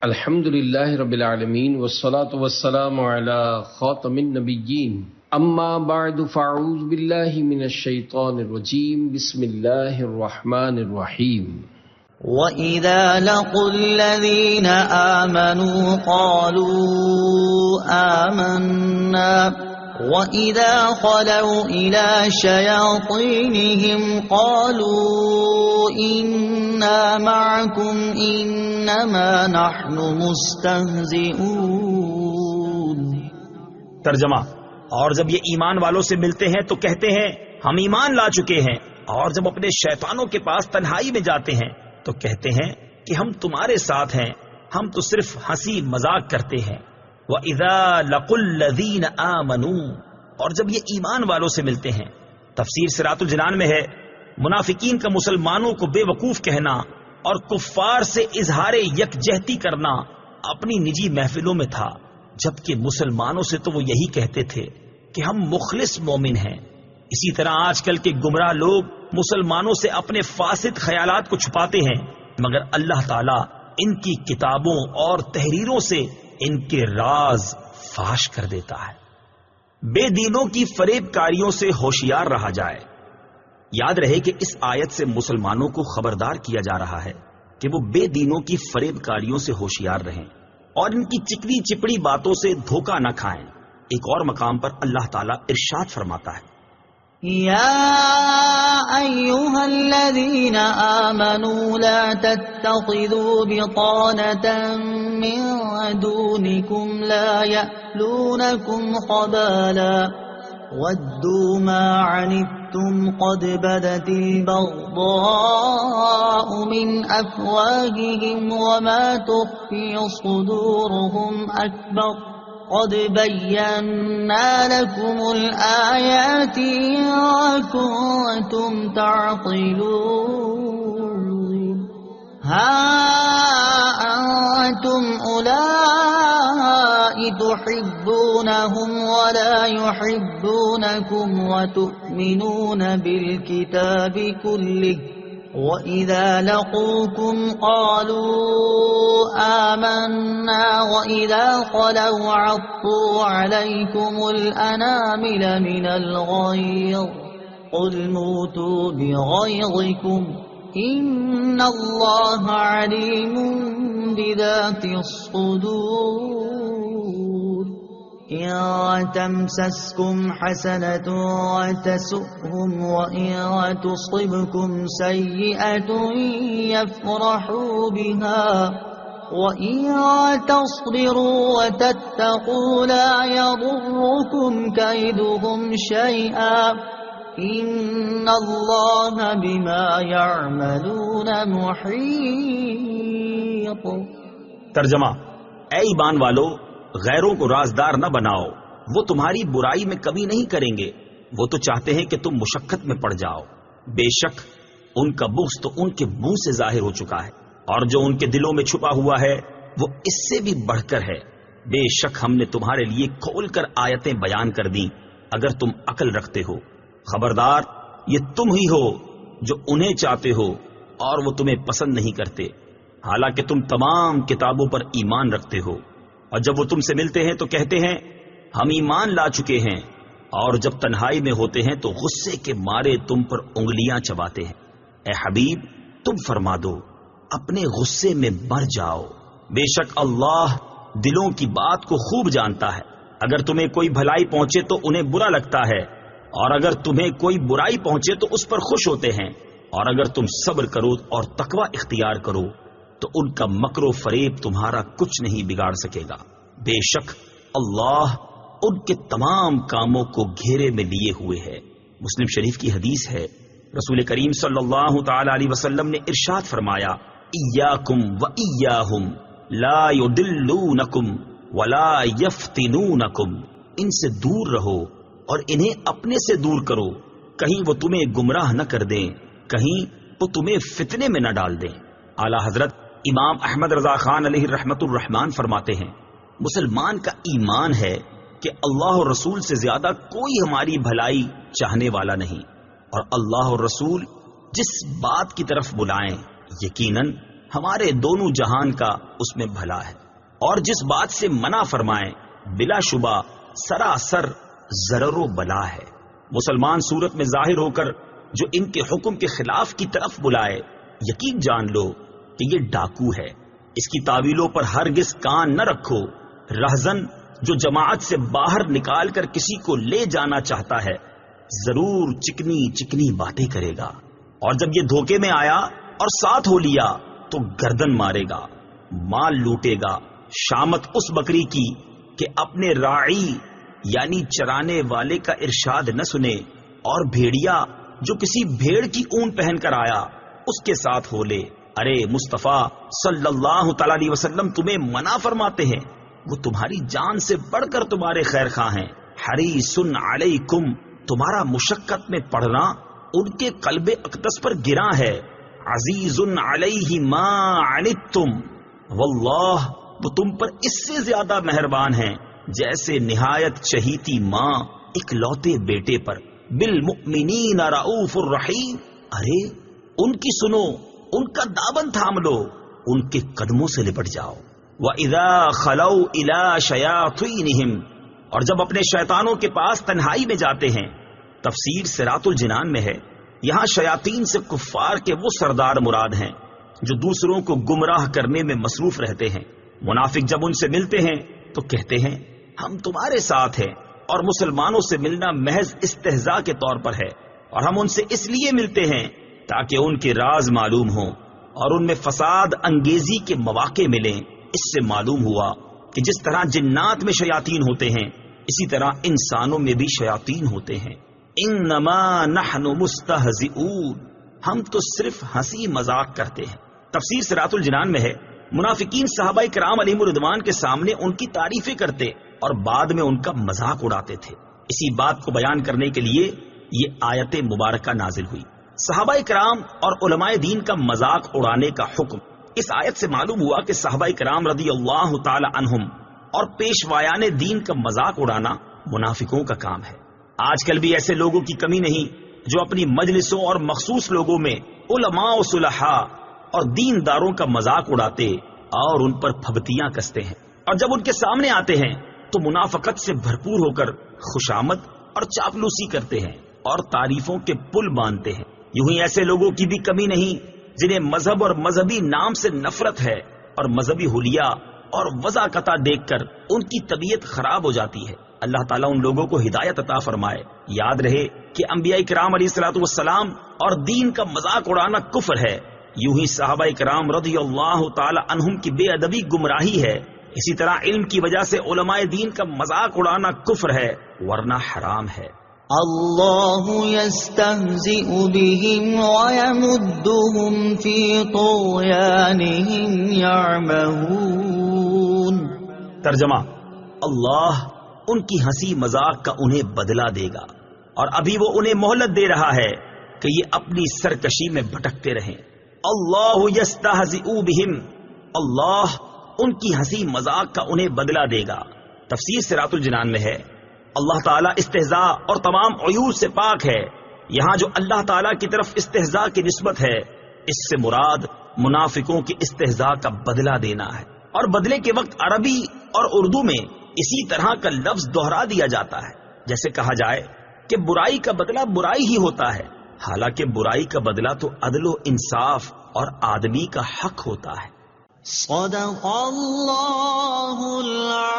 الحمد للہ رب العالمین والصلاة والسلام علی خاتم النبیین اما بعد فاعوذ باللہ من الشیطان الرجیم بسم اللہ الرحمن الرحیم وَإِذَا لَقُوا الَّذِينَ آمَنُوا قَالُوا آمَنَّا وَإِذَا خَلَوْا إِلَى شَيَاطِينِهِمْ قَالُوا إِنَّا مَعَكُمْ إِنَّمَا نَحْنُ مُسْتَهْزِئُونَ۔ ترجمہ: اور جب یہ ایمان والوں سے ملتے ہیں تو کہتے ہیں ہم ایمان لا چکے ہیں، اور جب اپنے شیطانوں کے پاس تنہائی میں جاتے ہیں تو کہتے ہیں کہ ہم تمہارے ساتھ ہیں، ہم تو صرف ہنسی مذاق کرتے ہیں۔ وَإِذَا لَقُوا الَّذِينَ آمَنُوا، اور جب یہ ایمان والوں سے ملتے ہیں۔ تفسیر صراط الجنان میں ہے، منافقین کا مسلمانوں کو بے وقوف کہنا اور کفار سے اظہار یکجہتی کرنا اپنی نجی محفلوں میں تھا، جبکہ مسلمانوں سے تو وہ یہی کہتے تھے کہ ہم مخلص مومن ہیں۔ اسی طرح آج کل کے گمراہ لوگ مسلمانوں سے اپنے فاسد خیالات کو چھپاتے ہیں، مگر اللہ تعالیٰ ان کی کتابوں اور تحریروں سے ان کے راز فاش کر دیتا ہے۔ بے دینوں کی فریب کاریوں سے ہوشیار رہا جائے۔ یاد رہے کہ اس آیت سے مسلمانوں کو خبردار کیا جا رہا ہے کہ وہ بے دینوں کی فریب کاریوں سے ہوشیار رہیں اور ان کی چکنی چپڑی باتوں سے دھوکہ نہ کھائیں۔ ایک اور مقام پر اللہ تعالیٰ ارشاد فرماتا ہے، یا ایہا الذین آمنوا لا تتخذوا بطانة من دونکم لا یألونکم خبالا ودوا ما عنتم قد بدت البغضاء من افواہہم وما تخفی صدورہم اکبر قد بينا لكم الآيات إن كنتم تعقلون ها أنتم أولئك تحبونهم ولا يحبونكم وتؤمنون بالكتاب كله وَإِذَا لَقُوكُمْ قَالُوا آمَنَّا وَإِذَا خَلَوْا عَضُّوا عَلَيْكُمُ الْأَنَامِلَ مِنَ الْغَيْظِ قُلْ مُوتُوا بِغَيْظِكُمْ إِنَّ اللَّهَ عَلِيمٌ بِذَاتِ الصُّدُورِ إِن تَمْسَسْكُمْ حَسَنَةٌ تَسُؤْهُمْ وَإِن تُصِبْكُمْ سَيِّئَةٌ يَفْرَحُوا بِهَا وَإِن تَصْبِرُوا وَتَتَّقُوا لَا يَضُرُّكُمْ كَيْدُهُمْ شَيْئًا إِنَّ اللَّهَ بِمَا يَعْمَلُونَ مُحِيطٌ۔ ترجمہ: اے ایمان والو، غیروں کو رازدار نہ بناؤ، وہ تمہاری برائی میں کمی نہیں کریں گے، وہ تو چاہتے ہیں کہ تم مشقت میں پڑ جاؤ۔ بے شک ان کا بغض تو ان کے منہ سے ظاہر ہو چکا ہے، اور جو ان کے دلوں میں چھپا ہوا ہے وہ اس سے بھی بڑھ کر ہے۔ بے شک ہم نے تمہارے لیے کھول کر آیتیں بیان کر دیں اگر تم عقل رکھتے ہو۔ خبردار، یہ تم ہی ہو جو انہیں چاہتے ہو اور وہ تمہیں پسند نہیں کرتے، حالانکہ تم تمام کتابوں پر ایمان رکھتے ہو۔ اور جب وہ تم سے ملتے ہیں تو کہتے ہیں ہم ایمان لا چکے ہیں، اور جب تنہائی میں ہوتے ہیں تو غصے کے مارے تم پر انگلیاں چباتے ہیں۔ اے حبیب، تم فرما دو اپنے غصے میں مر جاؤ، بے شک اللہ دلوں کی بات کو خوب جانتا ہے۔ اگر تمہیں کوئی بھلائی پہنچے تو انہیں برا لگتا ہے، اور اگر تمہیں کوئی برائی پہنچے تو اس پر خوش ہوتے ہیں، اور اگر تم صبر کرو اور تقوی اختیار کرو تو ان کا مکر و فریب تمہارا کچھ نہیں بگاڑ سکے گا۔ بے شک اللہ ان کے تمام کاموں کو گھیرے میں لیے ہوئے ہے۔ مسلم شریف کی حدیث ہے، رسول کریم صلی اللہ تعالی علیہ وسلم نے ارشاد فرمایا، ایاکم و ایاہم لا یضلونکم ولا یفتنونکم، ان سے دور رہو اور انہیں اپنے سے دور کرو، کہیں وہ تمہیں گمراہ نہ کر دیں، کہیں وہ تمہیں فتنے میں نہ ڈال دیں۔ اعلی حضرت امام احمد رضا خان علیہ رحمت الرحمان فرماتے ہیں، مسلمان کا ایمان ہے کہ اللہ اور رسول سے زیادہ کوئی ہماری بھلائی چاہنے والا نہیں، اور اللہ اور رسول جس بات کی طرف بلائیں یقیناً ہمارے دونوں جہان کا اس میں بھلا ہے، اور جس بات سے منع فرمائیں بلا شبہ سراسر ضرر و بلا ہے۔ مسلمان صورت میں ظاہر ہو کر جو ان کے حکم کے خلاف کی طرف بلائے، یقین جان لو کہ یہ ڈاکو ہے۔ اس کی تعویلوں پر ہرگز کان نہ رکھو۔ رہزن جو جماعت سے باہر نکال کر کسی کو لے جانا چاہتا ہے، ضرور چکنی چکنی باتیں کرے گا، اور جب یہ دھوکے میں آیا اور ساتھ ہو لیا تو گردن مارے گا، مال لوٹے گا۔ شامت اس بکری کی کہ اپنے راعی یعنی چرانے والے کا ارشاد نہ سنے، اور بھیڑیا جو کسی بھیڑ کی اون پہن کر آیا اس کے ساتھ ہو لے۔ ارے مصطفیٰ صلی اللہ تعالی علیہ وسلم تمہیں منع فرماتے ہیں، وہ تمہاری جان سے بڑھ کر تمہارے خیر خواہ ہیں۔ حریص علیکم، تمہارا مشقت میں پڑھنا ان کے قلب اقدس پر گراں ہے۔ عزیز علیہ ما عنتم، واللہ وہ تم پر اس سے زیادہ مہربان ہیں جیسے نہایت چہیتی ماں اکلوتے بیٹے پر۔ بالمؤمنین رؤوف الرحیم، ارے ان کی سنو، ان کا دامن تھام لو، ان کے قدموں سے لپٹ جاؤ۔ وَإِذَا خَلَوْا إِلَىٰ شَيَاطِينِهِمْ، اور جب اپنے شیطانوں کے پاس تنہائی میں جاتے ہیں۔ تفسیر صراط الجنان میں ہے، یہاں شیاطین سے کفار کے وہ سردار مراد ہیں جو دوسروں کو گمراہ کرنے میں مصروف رہتے ہیں۔ منافق جب ان سے ملتے ہیں تو کہتے ہیں ہم تمہارے ساتھ ہیں، اور مسلمانوں سے ملنا محض استہزاء کے طور پر ہے، اور ہم ان سے اس لیے ملتے ہیں تاکہ ان کے راز معلوم ہوں اور ان میں فساد انگیزی کے مواقع ملیں۔ اس سے معلوم ہوا کہ جس طرح جنات میں شیاطین ہوتے ہیں، اسی طرح انسانوں میں بھی شیاطین ہوتے ہیں۔ انما نحن مستہزئون، ہم تو صرف ہنسی مذاق کرتے ہیں۔ تفسیر صراط الجنان میں ہے، منافقین صحابہ کرام علیہم الرضوان کے سامنے ان کی تعریفیں کرتے اور بعد میں ان کا مذاق اڑاتے تھے۔ اسی بات کو بیان کرنے کے لیے یہ آیت مبارکہ نازل ہوئی۔ صحابہ کرام اور علماء دین کا مذاق اڑانے کا حکم اس آیت سے معلوم ہوا کہ صحابہ کرام رضی اللہ تعالی عنہم اور پیشوایان دین کا مذاق اڑانا منافقوں کا کام ہے۔ آج کل بھی ایسے لوگوں کی کمی نہیں جو اپنی مجلسوں اور مخصوص لوگوں میں علماء و صلحاء اور دینداروں کا مذاق اڑاتے اور ان پر پھبتیاں کستے ہیں، اور جب ان کے سامنے آتے ہیں تو منافقت سے بھرپور ہو کر خوشامد اور چاپلوسی کرتے ہیں اور تعریفوں کے پل باندھتے ہیں۔ یوں ہی ایسے لوگوں کی بھی کمی نہیں جنہیں مذہب اور مذہبی نام سے نفرت ہے، اور مذہبی حلیہ اور وضاقتہ دیکھ کر ان کی طبیعت خراب ہو جاتی ہے۔ اللہ تعالیٰ ان لوگوں کو ہدایت عطا فرمائے۔ یاد رہے کہ انبیاء کرام علیہ الصلوۃ والسلام اور دین کا مذاق اڑانا کفر ہے، یوں ہی صحابہ کرام رضی اللہ تعالی عنہم کی بے ادبی گمراہی ہے۔ اسی طرح علم کی وجہ سے علماء دین کا مذاق اڑانا کفر ہے، ورنہ حرام ہے۔ اللہ یستہزئ بہم ویمدہم فی طغیانہم یعمہون۔ ترجمہ، اللہ ان کی ہنسی مذاق کا انہیں بدلہ دے گا، اور ابھی وہ انہیں مہلت دے رہا ہے کہ یہ اپنی سرکشی میں بھٹکتے رہیں۔ اللہ یستہزئ بہم، اللہ ان کی ہنسی مذاق کا انہیں بدلہ دے گا۔ تفسیر صراط الجنان میں ہے، اللہ تعالیٰ استہزاء اور تمام عیوب سے پاک ہے۔ یہاں جو اللہ تعالیٰ کی طرف استہزاء کی نسبت ہے، اس سے مراد منافقوں کی استہزاء کا بدلہ دینا ہے، اور بدلے کے وقت عربی اور اردو میں اسی طرح کا لفظ دہرا دیا جاتا ہے، جیسے کہا جائے کہ برائی کا بدلہ برائی ہی ہوتا ہے، حالانکہ برائی کا بدلہ تو عدل و انصاف اور آدمی کا حق ہوتا ہے۔ صدق اللہ العظیم۔